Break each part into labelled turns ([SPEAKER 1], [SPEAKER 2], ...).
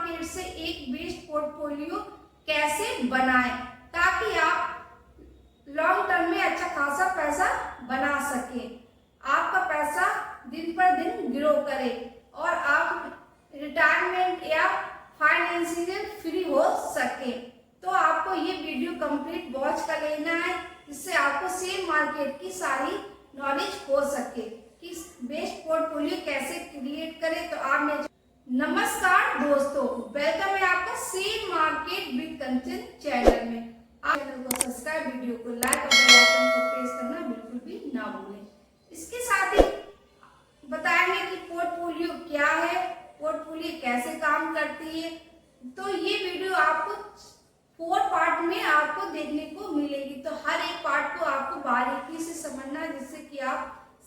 [SPEAKER 1] Market से एक best portfolio कैसे बनाएं ताकि आप लॉन्ग टर्म में अच्छा खासा पैसा बना सके, आपका पैसा दिन पर दिन ग्रो करे और आप रिटायरमेंट या फाइनेंशियल फ्री हो सके। तो आपको ये वीडियो कंप्लीट वॉच कर लेना है जिससे आपको शेयर मार्केट की सारी नॉलेज हो सके कि बेस्ट पोर्टफोलियो कैसे क्रिएट करें। तो आप मेरे नमस्कार दोस्तों, वेलकम है आपका share market with Kanchan channel में। आप चैनल को सब्सक्राइब, वीडियो को लाइक और बेल आइकन को प्रेस करना बिल्कुल भी ना भूलें। इसके साथ ही बताएंगे कि पोर्टफोलियो क्या है, पोर्टफोलियो कैसे काम करती है। तो ये वीडियो आपको 4 पार्ट में आपको देखने को मिलेगी। तो हर एक पार्ट को आपको बारीकी से समझना है जिससे कि आप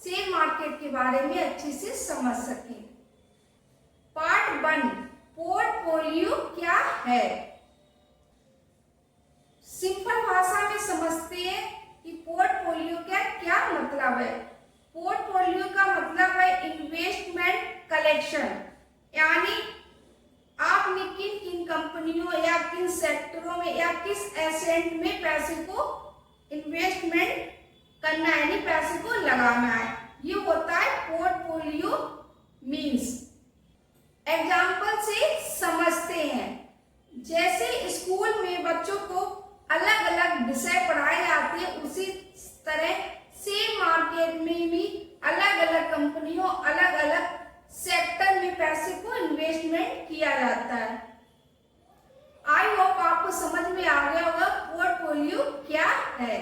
[SPEAKER 1] शेयर मार्केट के बारे में अच्छे से समझ सकें। पार्ट 1, पोर्टफोलियो क्या है। सिंपल भाषा में समझते हैं कि पोर्टफोलियो का क्या मतलब है। पोर्टफोलियो का मतलब है इन्वेस्टमेंट कलेक्शन, यानी आपने किन किन कंपनियों या किन सेक्टरों में या किस एसेट में पैसे को इन्वेस्टमेंट करना है, यानी पैसे को लगाना है, ये होता है पोर्टफोलियो मीन्स। एग्जाम्पल से समझते हैं, जैसे स्कूल में बच्चों को अलग अलग विषय पढ़ाए जाते हैं, उसी तरह शेयर मार्केट में भी अलग अलग कंपनियों अलग अलग सेक्टर में पैसे को इन्वेस्टमेंट किया जाता है। आई होप आपको समझ में आ गया होगा पोर्टफोलियो क्या है।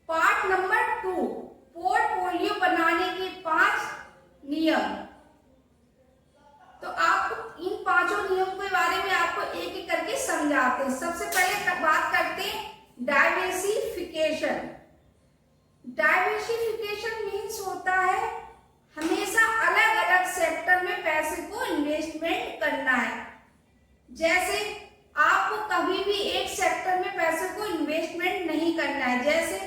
[SPEAKER 1] पार्ट नंबर 2, पोर्टफोलियो बनाने के 5 नियम। तो आपको इन 5 नियम के बारे में आपको एक एक करके समझाते हैं। सबसे पहले बात करते हैं डाइवर्सिफिकेशन। डाइवर्सिफिकेशन मीन्स होता है हमेशा अलग अलग सेक्टर में पैसे को इन्वेस्टमेंट करना है। जैसे आपको कभी भी एक सेक्टर में पैसे को इन्वेस्टमेंट नहीं करना है, जैसे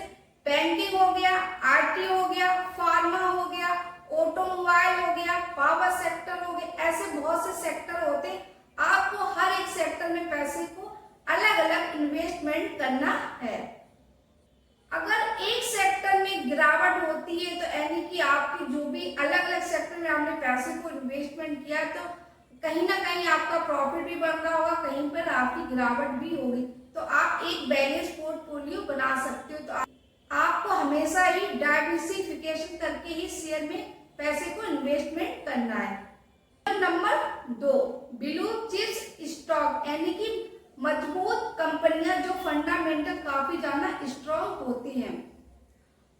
[SPEAKER 1] बैंकिंग हो गया, आईटी हो गया, फार्मा हो गया, ऑटोमोबाइल हो गया, पावर सेक्टर हो गया, ऐसे बहुत से सेक्टर होते हैं। आपको हर एक सेक्टर में पैसे को अलग अलग इन्वेस्टमेंट करना है। अगर एक सेक्टर में गिरावट होती है तो यानी कि आपकी जो भी अलग अलग सेक्टर में आपने पैसे को इन्वेस्टमेंट किया तो कहीं ना कहीं आपका प्रॉफिट भी बन रहा होगा, कहीं पर आपकी गिरावट भी होगी। तो आप एक बैलेंस पोर्टफोलियो बना सकते हो। तो आपको हमेशा ही डाइवर्सिफिकेशन करके ही शेयर में पैसे को इन्वेस्टमेंट करना है। नंबर 2, ब्लू चिप्स स्टॉक, यानी कि मजबूत कंपनियां जो फंडामेंटल काफी ज्यादा स्ट्रॉन्ग होती हैं।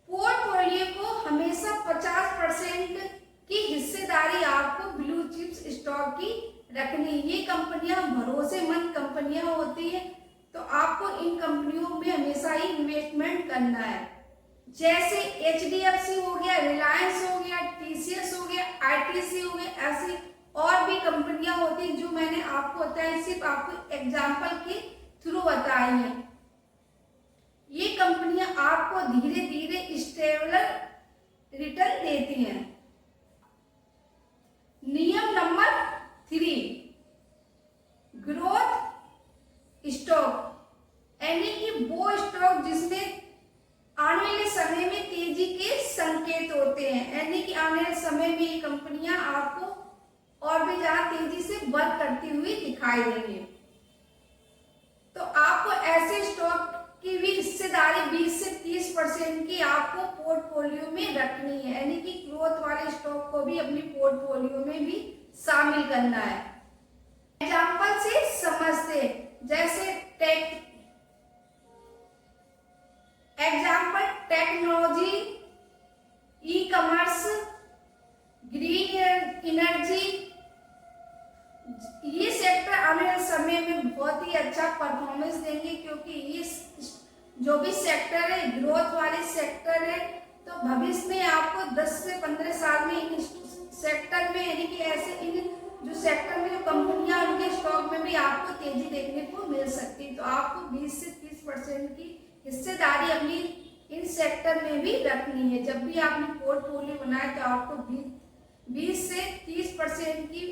[SPEAKER 1] पोर्टफोलियो को हमेशा 50% की हिस्सेदारी आपको ब्लू चिप्स स्टॉक की रखनी। ये कंपनियां भरोसेमंद कंपनियां होती है, तो आपको इन कंपनियों में हमेशा ही इन्वेस्टमेंट करना है। जैसे HDFC हो गया, रिलायंस हो गया, TCS हो गया, ITC हो गया, ऐसी और भी कंपनियां होती हैं जो मैंने आपको बताया, सिर्फ आपको एग्जाम्पल के थ्रू बताई है। ये कंपनियां आपको धीरे धीरे स्टेबल रिटर्न देती हैं। नियम नंबर 3, ग्रोथ स्टॉक, यानी कि वो स्टॉक जिसमें आने वाले समय में तेजी के संकेत होते हैं, यानी कि आने वाले समय में ये कंपनियां आपको और भी ज्यादा तेजी से वर्क करती हुई दिखाई देंगी। तो आपको ऐसे स्टॉक की भी हिस्सेदारी 20 से 30% की आपको पोर्टफोलियो में रखनी है, यानी कि ग्रोथ वाले स्टॉक को भी अपनी पोर्टफोलियो में भी शामिल करना है। एग्जाम्पल से समझते, जैसे technology, e commerce, green energy, ये सेक्टर आने वाले समय में बहुत ही अच्छा परफॉर्मेंस देंगे, क्योंकि ये जो भी सेक्टर है ग्रोथ वाले सेक्टर है। तो भविष्य में आपको 10 से 15 साल में इन सेक्टर में, यानी कि ऐसे इन जो सेक्टर में जो कंपनियां उनके स्टॉक में भी आपको तेजी देखने को मिल सकती है। तो आपको 20 से 30% की हिस्सेदारी अपनी इन सेक्टर में भी रखनी है। जब भी आपने पोर्टफोलियो बनाए तो आपको 20 से 30% की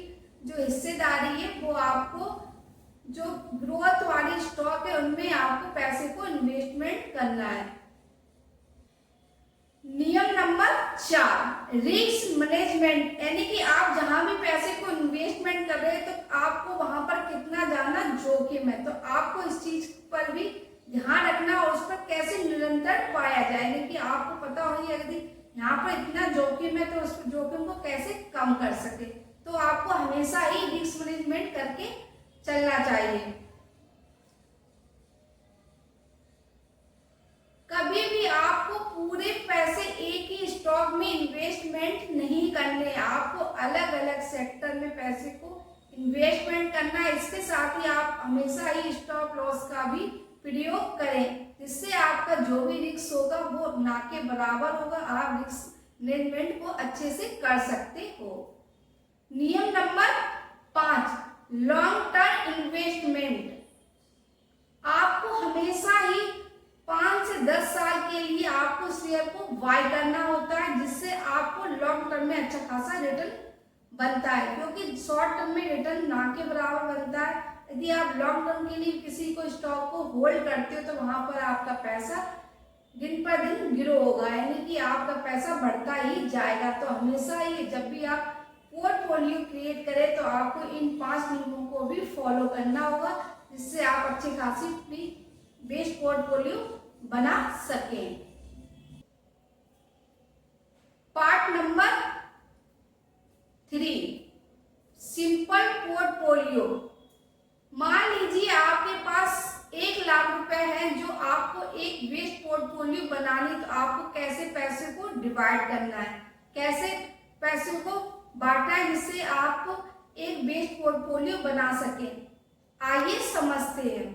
[SPEAKER 1] जो हिस्सेदारी है वो आपको जो ग्रोथ वाली स्टॉक है उनमें आपको पैसे को इन्वेस्टमेंट करना है। नियम नंबर 4, रिस्क मैनेजमेंट, यानी कि आप जहां भी पैसे को इन्वेस्टमेंट कर रहे हैं तो आपको वहां पर कितना जाना जोखिम है, तो आपको इस चीज पर भी ध्यान रखना और उस पर कैसे निरंतर पाया जाए, यानी कि आपको पता होगी यदि यहाँ पर इतना जोखिम है तो उस जोखिम को कैसे कम कर सके। तो आपको हमेशा ही रिस्क मैनेजमेंट करके चलना चाहिए। कभी भी आपको पूरे पैसे एक ही स्टॉक में इन्वेस्टमेंट नहीं करने, आपको अलग अलग सेक्टर में पैसे को इन्वेस्टमेंट करना है। इसके साथ ही आप हमेशा ही स्टॉप लॉस का भी प्रयोग करें, जिससे आपका जो भी रिस्क होगा वो ना के बराबर होगा, आप रिस्क मैनेजमेंट को अच्छे से कर सकते हो। नियम नंबर 5, लॉन्ग टर्म इन्वेस्टमेंट, आपको हमेशा ही 5 से 10 साल के लिए आपको शेयर को बाय करना होता है, जिससे आपको लॉन्ग टर्म में अच्छा खासा रिटर्न बनता है, क्योंकि शॉर्ट टर्म में रिटर्न ना के बराबर बनता है। यदि आप लॉन्ग टर्म के लिए किसी को स्टॉक को होल्ड करते हो तो वहां पर आपका पैसा दिन पर दिन ग्रो होगा, यानी कि आपका पैसा बढ़ता ही जाएगा। तो हमेशा ही जब भी आप पोर्टफोलियो क्रिएट करें तो आपको इन 5 नियमों को भी फॉलो करना होगा, जिससे आप अच्छी खासी बेस्ट पोर्टफोलियो बना सकें। Part number 3, simple portfolio. मान लीजिए आपके पास 1 लाख रुपए है जो आपको एक बेस्ट पोर्टफोलियो बनानी, तो आपको कैसे पैसे को डिवाइड करना है, कैसे पैसों को बांटना है, जिससे आपको एक बेस्ट पोर्टफोलियो बना सके। आइए समझते हैं।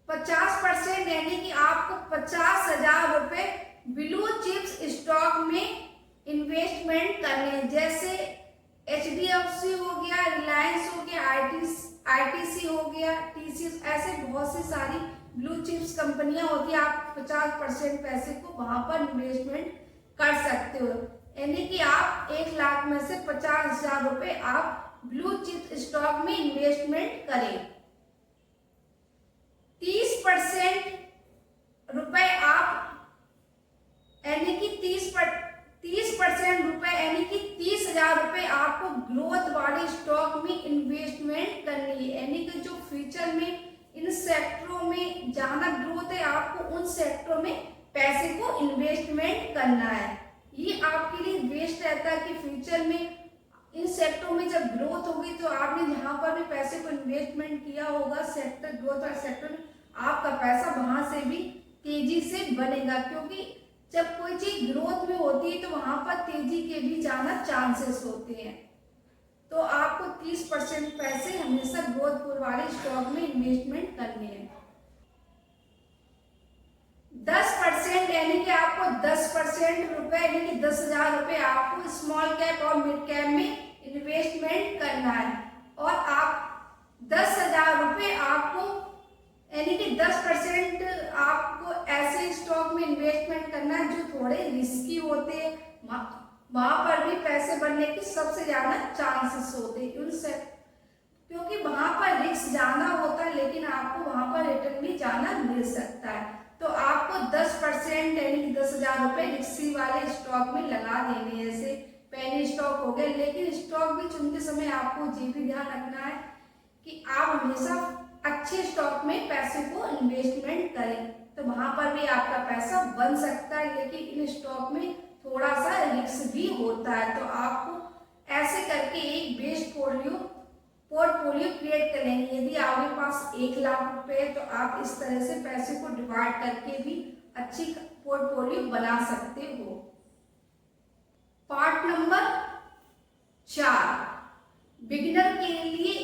[SPEAKER 1] 50% यानी कि आपको 50,000 रुपए ब्लू चिप्स स्टॉक में इन्वेस्टमेंट करने, जैसे HDFC हो गया, रिलायंस हो गया, ITC हो गया, TCS, ऐसे बहुत सी सारी ब्लू चिप्स कंपनियां होती है। आप 50% पैसे को वहां पर इन्वेस्टमेंट कर सकते हो, यानी कि आप 1 लाख में से 50,000 रुपए आप ब्लू चिप स्टॉक में इन्वेस्टमेंट करें। 30% रुपए आप, यानी कि 30% रुपए, यानी कि 30,000 रुपए आपको ग्रोथ वाले स्टॉक में इन्वेस्टमेंट करनी है, यानी कि जो फ्यूचर में इन सेक्टरों में ज्यादा ग्रोथ है आपको उन सेक्टरों में पैसे को इन्वेस्टमेंट करना है। ये आपके लिए बेस्ट रहता है कि फ्यूचर में इन सेक्टरों में जब ग्रोथ होगी तो आपने जहां पर भी पैसे को इन्वेस्टमेंट किया होगा सेक्टर ग्रोथ और सेक्टर में, आपका पैसा वहां से भी तेजी से बनेगा, क्योंकि जब कोई चीज ग्रोथ में होती है तो वहां पर तेजी के भी ज्यादा चांसेस होते हैं। तो आपको 30% पैसे हमेशा ग्रोथ वाले स्टॉक में इन्वेस्टमेंट करने हैं। 10% यानी कि आपको 10% रुपए, यानी कि 10,000 रुपए आपको स्मॉल कैप और मिड कैप में इन्वेस्टमेंट करना है, और आप 10,000 रुपए आपको, यानी कि 10% आपको ऐसे स्टॉक में इन्वेस्टमेंट करना है जो थोड़े रिस्की होते हैं, वहां पर भी पैसे बनने की सबसे ज्यादा चांसेस होते हैं उनसे, क्योंकि वहां पर रिस्क ज्यादा होता है लेकिन आपको वहां पर रिटर्न भी ज्यादा मिल सकता है। तो आपको 10% यानी कि 10,000 रुपए रिस्की वाले स्टॉक में लगा देने, जैसे पेनी स्टॉक हो गए। लेकिन स्टॉक भी चुनते समय आपको ये भी ध्यान रखना है कि आप हमेशा अच्छे स्टॉक में पैसे को इन्वेस्टमेंट करें, तो वहां पर भी आपका पैसा बन सकता है, लेकिन इन स्टॉक में थोड़ा सा रिस्क भी होता है। तो आपको ऐसे करके एक बेस्ट पोर्टफोलियो क्रिएट करेंगे। यदि आपके पास 1 लाख रुपए है तो आप इस तरह से पैसे को डिवाइड करके भी अच्छी पोर्टफोलियो बना सकते हो। पार्ट नंबर 4, बिगिनर के लिए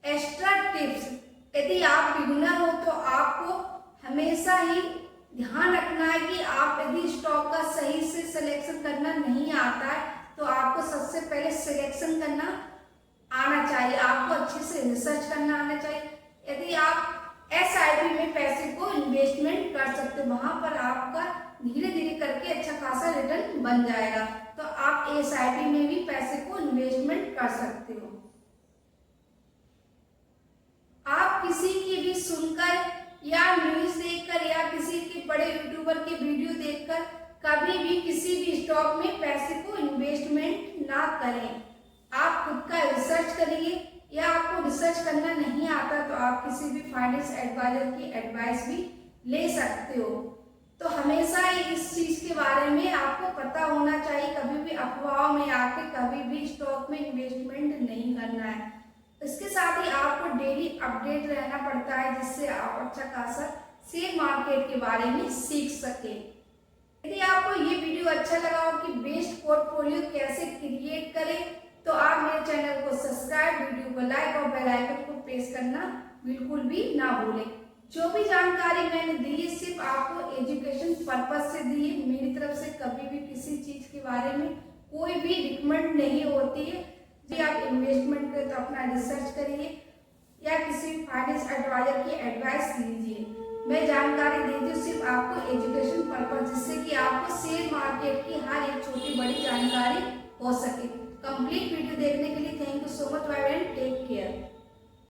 [SPEAKER 1] एक्स्ट्रा टिप्स। यदि आप बिगिनर हो तो आपको हमेशा ही ध्यान रखना है कि आप यदि स्टॉक का सही से सिलेक्शन करना नहीं आता है तो आपको सबसे पहले सिलेक्शन करना आना चाहिए, आपको अच्छे से रिसर्च करना आना चाहिए। यदि आप SIP में पैसे को इन्वेस्टमेंट कर सकते हो, वहां पर आपका धीरे धीरे करके अच्छा खासा रिटर्न बन जाएगा। तो आप SIP में भी पैसे को इन्वेस्टमेंट कर सकते हो। आप किसी की भी सुनकर या न्यूज देखकर या किसी के बड़े यूट्यूबर के वीडियो देखकर कभी भी किसी भी स्टॉक में पैसे को इन्वेस्टमेंट ना करें। आप खुद का रिसर्च करिए, या आपको रिसर्च करना नहीं आता तो आप किसी भी फाइनेंस एडवाइजर की एडवाइस भी ले सकते हो। तो हमेशा इस चीज के बारे में आपको पता होना चाहिए, कभी भी अफवाहों में आके कभी भी स्टॉक में इन्वेस्टमेंट नहीं करना है। इसके साथ ही आपको डेली अपडेट रहना पड़ता है, जिससे आप अच्छा खासा शेयर मार्केट के बारे में सीख सके। यदि आपको ये वीडियो अच्छा लगा हो कि बेस्ट पोर्टफोलियो कैसे क्रिएट करें, तो आप मेरे चैनल को सब्सक्राइब, वीडियो को लाइक और बेल आइकन को प्रेस करना बिल्कुल भी ना भूलें। जो भी जानकारी मैंने दी है सिर्फ आपको एजुकेशन पर्पज से दी है, मेरी तरफ से कभी भी किसी चीज के बारे में कोई भी रिकमेंड नहीं होती है। यदि आप इन्वेस्टमेंट करें तो अपना रिसर्च करिए या किसी फाइनेंस एडवाइजर की एडवाइस लीजिए। मैं जानकारी देती हूँ सिर्फ आपको एजुकेशन पर्पज, जिससे कि आपको शेयर मार्केट की हर एक छोटी बड़ी जानकारी हो सके। कंप्लीट वीडियो देखने के लिए thank you so much, bye and take care.